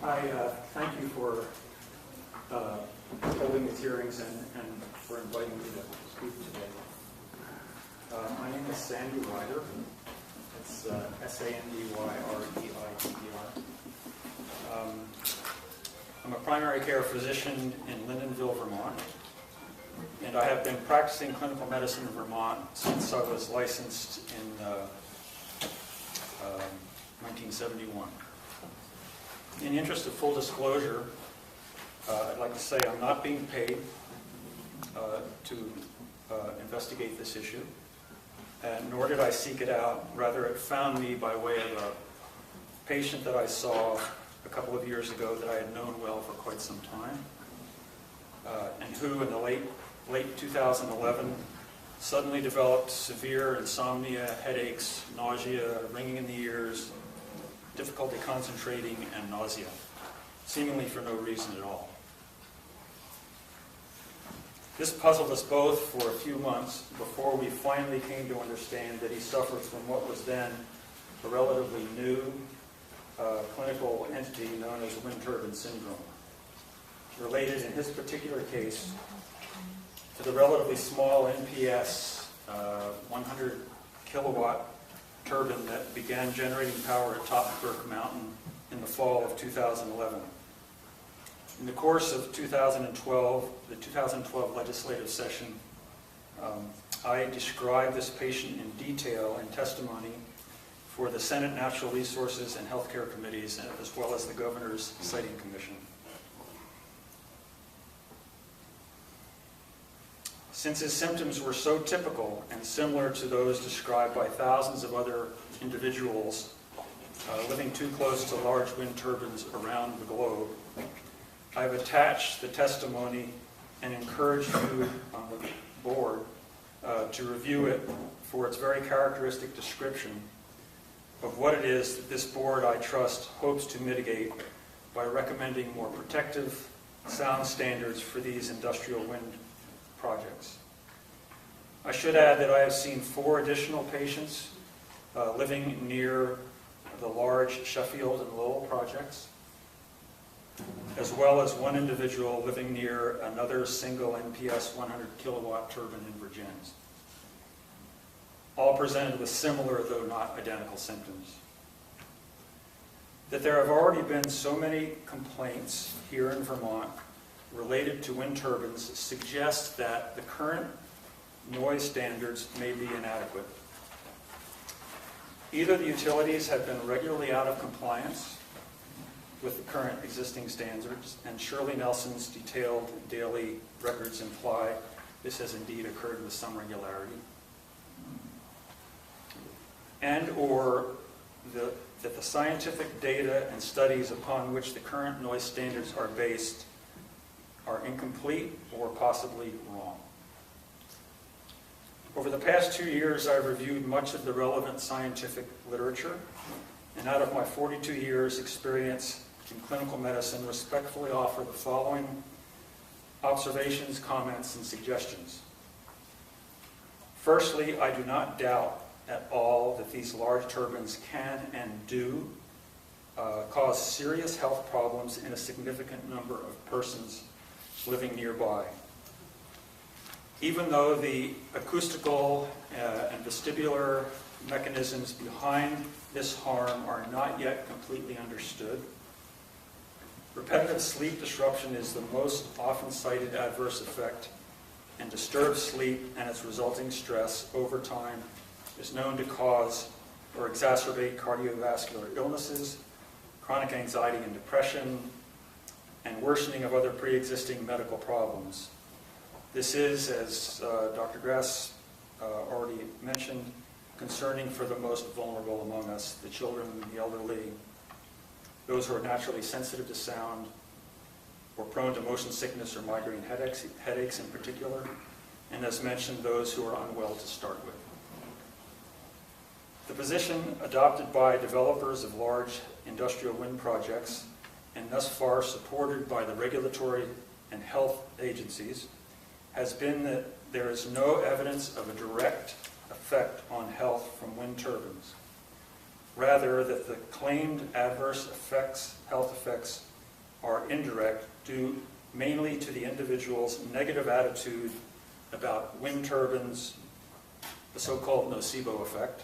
Thank you for holding these hearings and for inviting me to speak today. My name is Sandy Reider. It's S-A-N-D-Y-R-E-I-D-E-R. I'm a primary care physician in Lyndonville, Vermont, and I have been practicing clinical medicine in Vermont since I was licensed in 1971. In the interest of full disclosure, I'd like to say I'm not being paid to investigate this issue, nor did I seek it out. Rather, it found me by way of a patient that I saw a couple of years ago that I had known well for quite some time, and who in the late 2011 suddenly developed severe insomnia, headaches, nausea, ringing in the ears, difficulty concentrating, and nausea, seemingly for no reason at all. This puzzled us both for a few months before we finally came to understand that he suffered from what was then a relatively new clinical entity known as wind turbine syndrome, related in his particular case to the relatively small NPS 100 kilowatt turbine that began generating power at Topsburg Mountain in the fall of 2011. In the course of the 2012 legislative session, I described this patient in detail in testimony for the Senate Natural Resources and Healthcare Committees, as well as the Governor's Citing Commission. Since his symptoms were so typical and similar to those described by thousands of other individuals living too close to large wind turbines around the globe, I've attached the testimony and encouraged you on the board to review it for its very characteristic description of what it is that this board, I trust, hopes to mitigate by recommending more protective, sound standards for these industrial wind projects. I should add that I have seen 4 additional patients living near the large Sheffield and Lowell projects, as well as 1 individual living near another single NPS 100 kilowatt turbine in Virginia. All presented with similar, though not identical, symptoms. That there have already been so many complaints here in Vermont related to wind turbines suggests that the current noise standards may be inadequate. Either the utilities have been regularly out of compliance with the current existing standards, and Shirley Nelson's detailed daily records imply this has indeed occurred with some regularity, and or that the scientific data and studies upon which the current noise standards are based are incomplete or possibly wrong. Over the past 2 years, I've reviewed much of the relevant scientific literature, and out of my 42 years' experience in clinical medicine, respectfully offer the following observations, comments, and suggestions. Firstly, I do not doubt at all that these large turbines can and do cause serious health problems in a significant number of persons living nearby. Even though the acoustical and vestibular mechanisms behind this harm are not yet completely understood, repetitive sleep disruption is the most often cited adverse effect, and disturbed sleep and its resulting stress over time is known to cause or exacerbate cardiovascular illnesses, chronic anxiety and depression, and worsening of other pre-existing medical problems. This is, as Dr. Grass already mentioned, concerning for the most vulnerable among us, the children, the elderly, those who are naturally sensitive to sound, or prone to motion sickness or migraine headaches in particular, and as mentioned, those who are unwell to start with. The position adopted by developers of large industrial wind projects, and thus far supported by the regulatory and health agencies, has been that there is no evidence of a direct effect on health from wind turbines. Rather, that the claimed adverse effects, health effects, are indirect, due mainly to the individual's negative attitude about wind turbines, the so-called nocebo effect,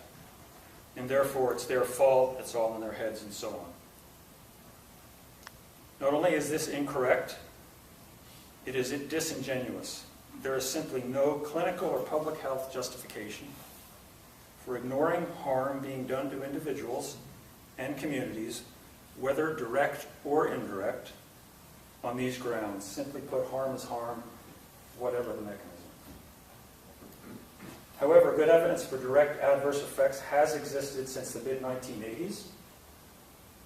and therefore it's their fault, it's all in their heads, and so on. Not only is this incorrect, it is disingenuous. There is simply no clinical or public health justification for ignoring harm being done to individuals and communities, whether direct or indirect, on these grounds. Simply put, harm is harm, whatever the mechanism. However, good evidence for direct adverse effects has existed since the mid-1980s,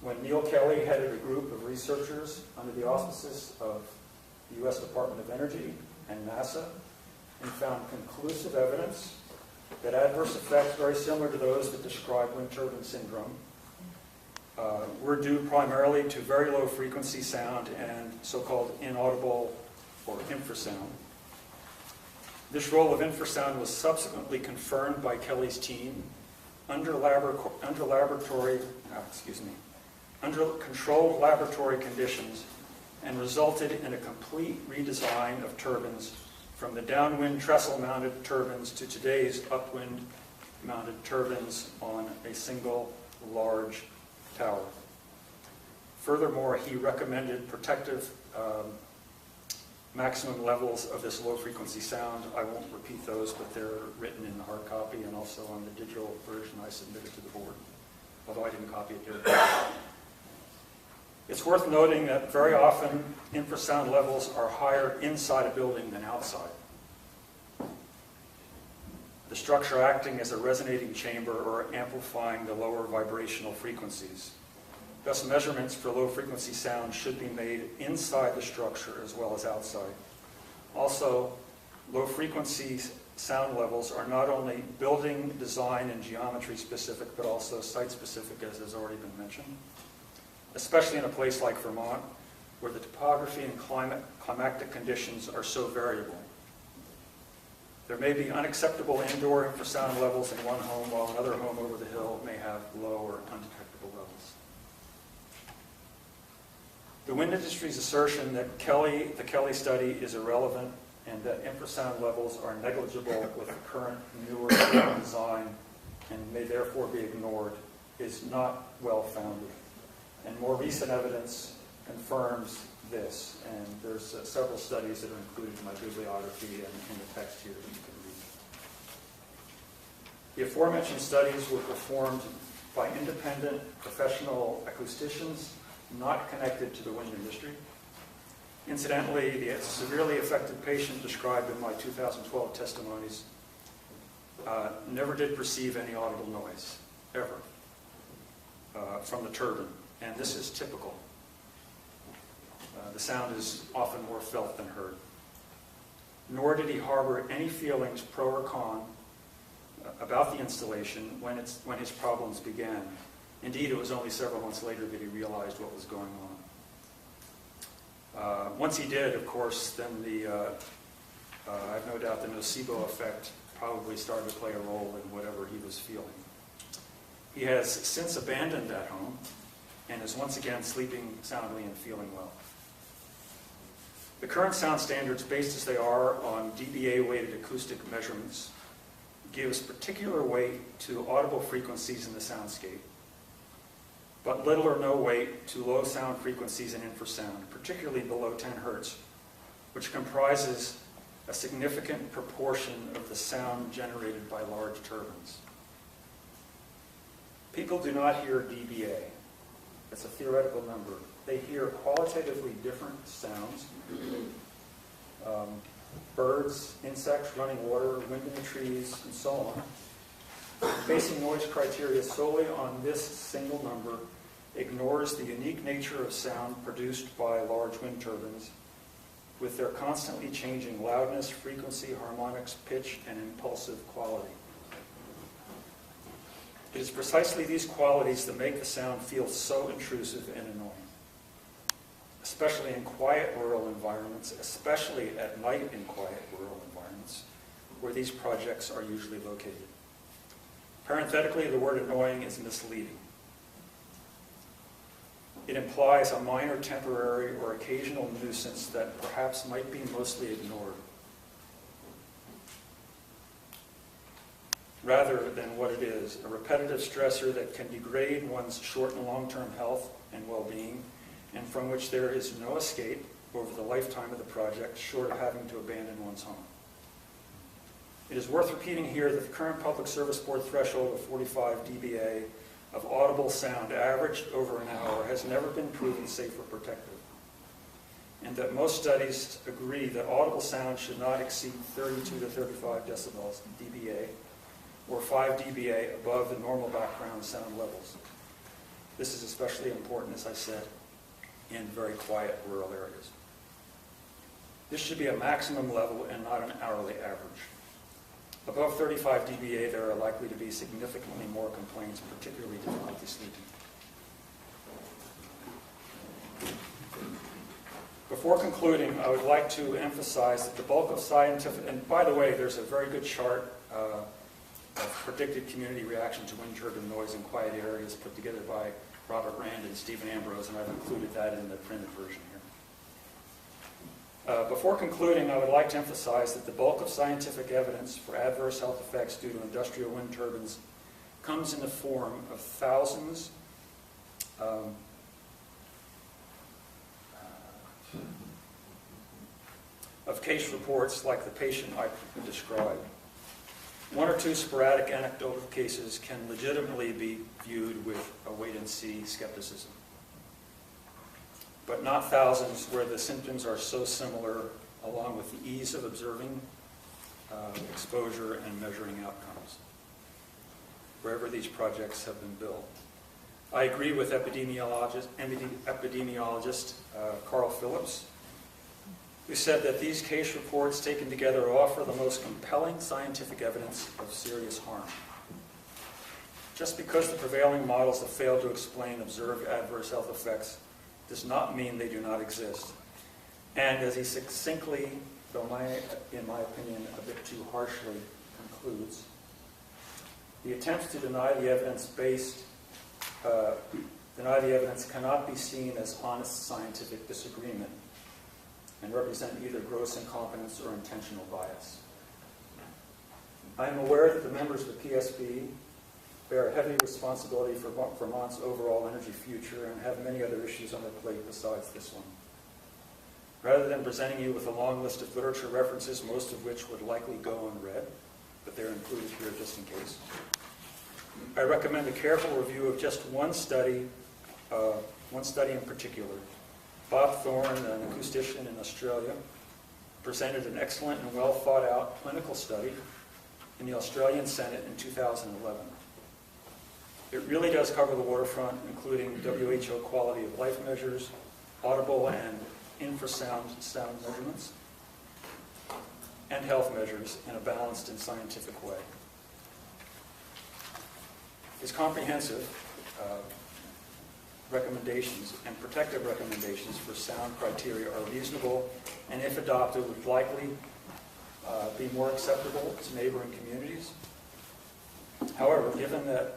when Neil Kelly headed a group of researchers under the auspices of the U.S. Department of Energy and NASA, and found conclusive evidence that adverse effects very similar to those that describe wind turbine syndrome were due primarily to very low frequency sound and so-called inaudible or infrasound. This role of infrasound was subsequently confirmed by Kelly's team under controlled laboratory conditions, and resulted in a complete redesign of turbines from the downwind trestle-mounted turbines to today's upwind-mounted turbines on a single large tower. Furthermore, he recommended protective maximum levels of this low-frequency sound. I won't repeat those, but they're written in the hard copy and also on the digital version I submitted to the board, although I didn't copy it here. It's worth noting that very often infrasound levels are higher inside a building than outside, the structure acting as a resonating chamber or amplifying the lower vibrational frequencies. Thus, measurements for low-frequency sound should be made inside the structure as well as outside. Also, low-frequency sound levels are not only building design and geometry specific, but also site-specific, as has already been mentioned, especially in a place like Vermont, where the topography and climatic conditions are so variable. There may be unacceptable indoor infrasound levels in one home, while another home over the hill may have low or undetectable levels. The wind industry's assertion that the Kelly study is irrelevant and that infrasound levels are negligible with the current newer design and may therefore be ignored is not well-founded. And more recent evidence confirms this. And there's several studies that are included in my bibliography and in the text here that you can read. The aforementioned studies were performed by independent professional acousticians not connected to the wind industry. Incidentally, the severely affected patient described in my 2012 testimonies never did perceive any audible noise, ever, from the turbine. And this is typical. The sound is often more felt than heard. Nor did he harbor any feelings, pro or con, about the installation when his problems began. Indeed, it was only several months later that he realized what was going on. Once he did, of course, then I have no doubt the nocebo effect probably started to play a role in whatever he was feeling. He has since abandoned that home and is once again sleeping soundly and feeling well. The current sound standards, based as they are on dBA-weighted acoustic measurements, gives particular weight to audible frequencies in the soundscape, but little or no weight to low sound frequencies in infrasound, particularly below 10 hertz, which comprises a significant proportion of the sound generated by large turbines. People do not hear dBA. It's a theoretical number. They hear qualitatively different sounds. Birds, insects, running water, wind in the trees, and so on. Basing noise criteria solely on this single number ignores the unique nature of sound produced by large wind turbines with their constantly changing loudness, frequency, harmonics, pitch, and impulsive quality. It is precisely these qualities that make the sound feel so intrusive and annoying, especially in quiet rural environments, especially at night in quiet rural environments, where these projects are usually located. Parenthetically, the word annoying is misleading. It implies a minor, temporary, or occasional nuisance that perhaps might be mostly ignored, rather than what it is, a repetitive stressor that can degrade one's short and long-term health and well-being, and from which there is no escape over the lifetime of the project, short of having to abandon one's home. It is worth repeating here that the current Public Service Board threshold of 45 dBA of audible sound averaged over an hour has never been proven safe or protective, and that most studies agree that audible sound should not exceed 32 to 35 decibels dBA, or 5 dBA above the normal background sound levels. This is especially important, as I said, in very quiet rural areas. This should be a maximum level and not an hourly average. Above 35 dBA, there are likely to be significantly more complaints, particularly difficulty sleeping. Before concluding, I would like to emphasize that the bulk of scientific, and by the way, there's a very good chart of predicted community reaction to wind turbine noise in quiet areas put together by Robert Rand and Stephen Ambrose, and I've included that in the printed version here. Before concluding, I would like to emphasize that the bulk of scientific evidence for adverse health effects due to industrial wind turbines comes in the form of thousands of case reports like the patient I described. One or two sporadic anecdotal cases can legitimately be viewed with a wait-and-see skepticism, but not thousands where the symptoms are so similar, along with the ease of observing exposure and measuring outcomes, wherever these projects have been built. I agree with epidemiologist Carl Phillips, who said that these case reports taken together offer the most compelling scientific evidence of serious harm. Just because the prevailing models have failed to explain observed adverse health effects does not mean they do not exist. And as he succinctly, though in my opinion a bit too harshly, concludes, the attempts to deny the evidence cannot be seen as honest scientific disagreement and represent either gross incompetence or intentional bias. I am aware that the members of the PSB bear a heavy responsibility for Vermont's overall energy future and have many other issues on their plate besides this one. Rather than presenting you with a long list of literature references, most of which would likely go unread, but they're included here just in case, I recommend a careful review of just one study in particular. Bob Thorne, an acoustician in Australia, presented an excellent and well thought out clinical study in the Australian Senate in 2011. It really does cover the waterfront, including WHO quality of life measures, audible and infrasound sound measurements, and health measures in a balanced and scientific way. His comprehensive recommendations and protective recommendations for sound criteria are reasonable, and if adopted would likely be more acceptable to neighboring communities. However, given that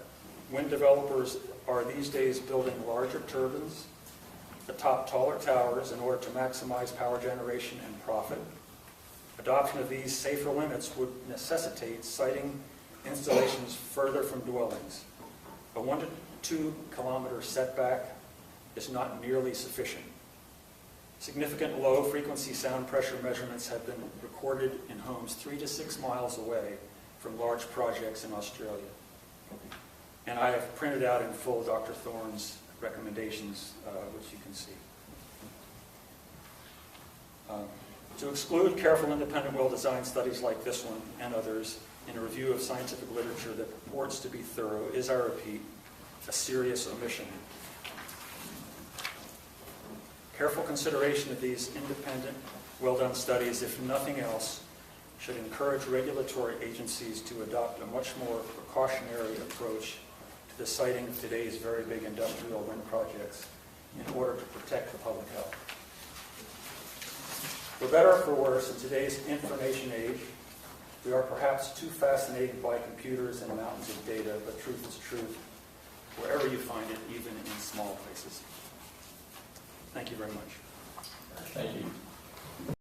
wind developers are these days building larger turbines atop taller towers in order to maximize power generation and profit, adoption of these safer limits would necessitate siting installations further from dwellings. A 1 to 2 kilometer setback is not nearly sufficient. Significant low-frequency sound pressure measurements have been recorded in homes 3 to 6 miles away from large projects in Australia. And I have printed out in full Dr. Thorne's recommendations, which you can see. To exclude careful, independent, well-designed studies like this one and others in a review of scientific literature that purports to be thorough is, I repeat, a serious omission. Careful consideration of these independent, well-done studies, if nothing else, should encourage regulatory agencies to adopt a much more precautionary approach to the siting of today's very big industrial wind projects in order to protect the public health. For better or for worse, in today's information age, we are perhaps too fascinated by computers and mountains of data, but truth is truth, wherever you find it, even in small places. Thank you very much.